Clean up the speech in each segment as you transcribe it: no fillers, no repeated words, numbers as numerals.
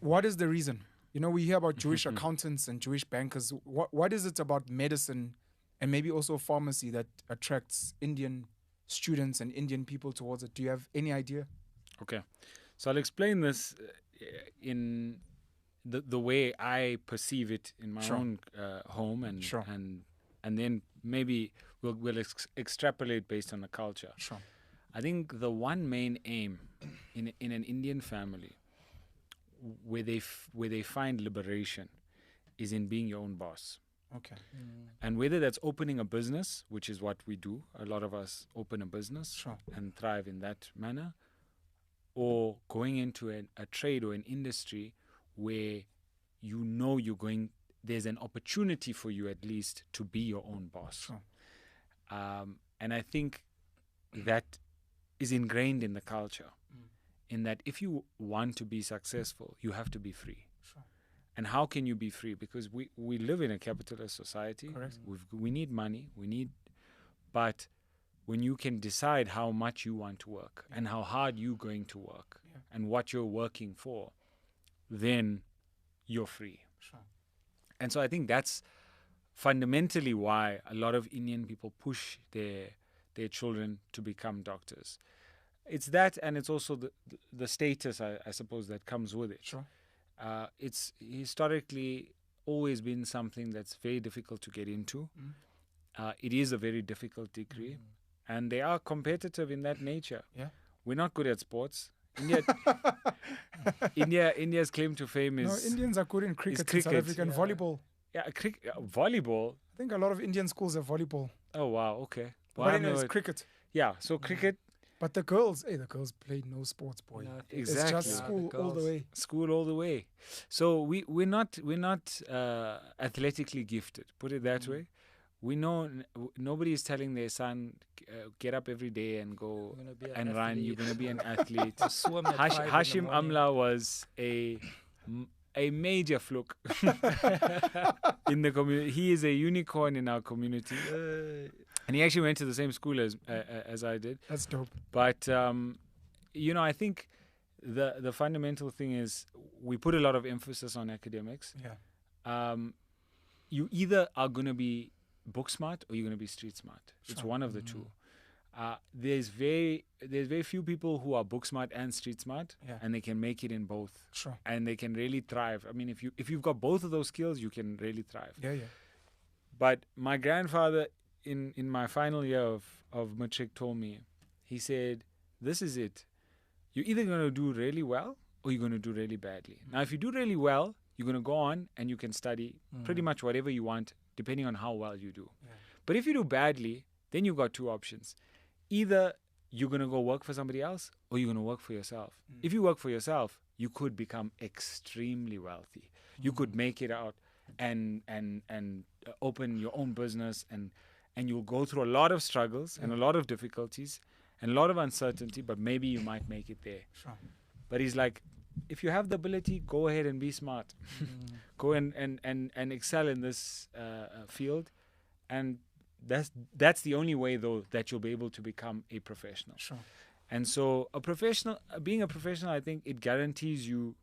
What is the reason? We hear about Jewish accountants and Jewish bankers. What is it about medicine and maybe also pharmacy that attracts Indian students and Indian people towards it? Do you have any idea? Okay. So I'll explain this in the way I perceive it in my own home, and then maybe we'll extrapolate based on the culture. Sure. I think the one main aim in an Indian family where they find liberation is in being your own boss. Okay. And whether that's opening a business, which is what we do, a lot of us open a business and thrive in that manner, or going into a trade or an industry where there's an opportunity for you at least to be your own boss. And I think that is ingrained in the culture, in that if you want to be successful, you have to be free. And how can you be free? Because we live in a capitalist society. Correct. We need money. But when you can decide how much you want to work and how hard you're going to work and what you're working for, then you're free. Sure. And so I think that's fundamentally why a lot of Indian people push their children to become doctors. It's that, and it's also the status, I suppose, that comes with it. Sure. It's historically always been something that's very difficult to get into. It is a very difficult degree, and they are competitive in that nature. Yeah. We're not good at sports. India's claim to fame is... No, Indians are good in cricket in South Africa and volleyball. Yeah, volleyball. I think a lot of Indian schools have volleyball. Oh, wow, okay. Well, but anyways, cricket. Yeah, so cricket... But the girls played no sports, boy. No, exactly. It's just school all the way. School all the way. So we're not athletically gifted. Put it that way. We know nobody is telling their son, get up every day and go and run. You're going to be an athlete. Hashim Amla was a major fluke in the community. He is a unicorn in our community. And he actually went to the same school as I did. That's dope. But, I think the fundamental thing is we put a lot of emphasis on academics. Yeah. You either are going to be book smart or you're going to be street smart. Sure. It's one of the two. There's very few people who are book smart and street smart, and they can make it in both. Sure. And they can really thrive. I mean, if you've got both of those skills, you can really thrive. Yeah. But my grandfather, in my final year of matric, told me, he said, this is it. You're either going to do really well or you're going to do really badly. Now, if you do really well, you're going to go on and you can study pretty much whatever you want, depending on how well you do. Yeah. But if you do badly, then you've got two options. Either you're going to go work for somebody else or you're going to work for yourself. If you work for yourself, you could become extremely wealthy. You could make it out and open your own business, and you'll go through a lot of struggles and a lot of difficulties and a lot of uncertainty, but maybe you might make it there. Sure. But he's like, if you have the ability, go ahead and be smart. Go and excel in this field. And that's the only way, though, that you'll be able to become a professional. Sure. And so being a professional, I think it guarantees you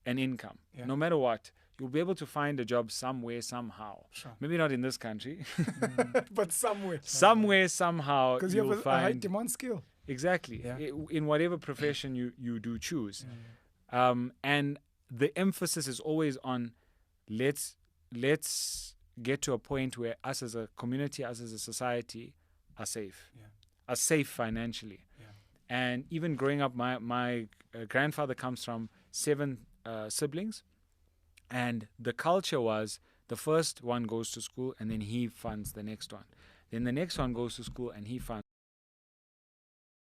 an income. Yeah. No matter what, you'll be able to find a job somewhere, somehow. Sure. Maybe not in this country. But somewhere. Somewhere, somehow. Because you have a high demand skill. Exactly. Yeah. In whatever profession you do choose. And the emphasis is always on let's get to a point where us as a community, us as a society are safe. Are safe financially. And even growing up, my grandfather comes from 7 siblings. And the culture was the first one goes to school and then he funds the next one. Then the next one goes to school and he funds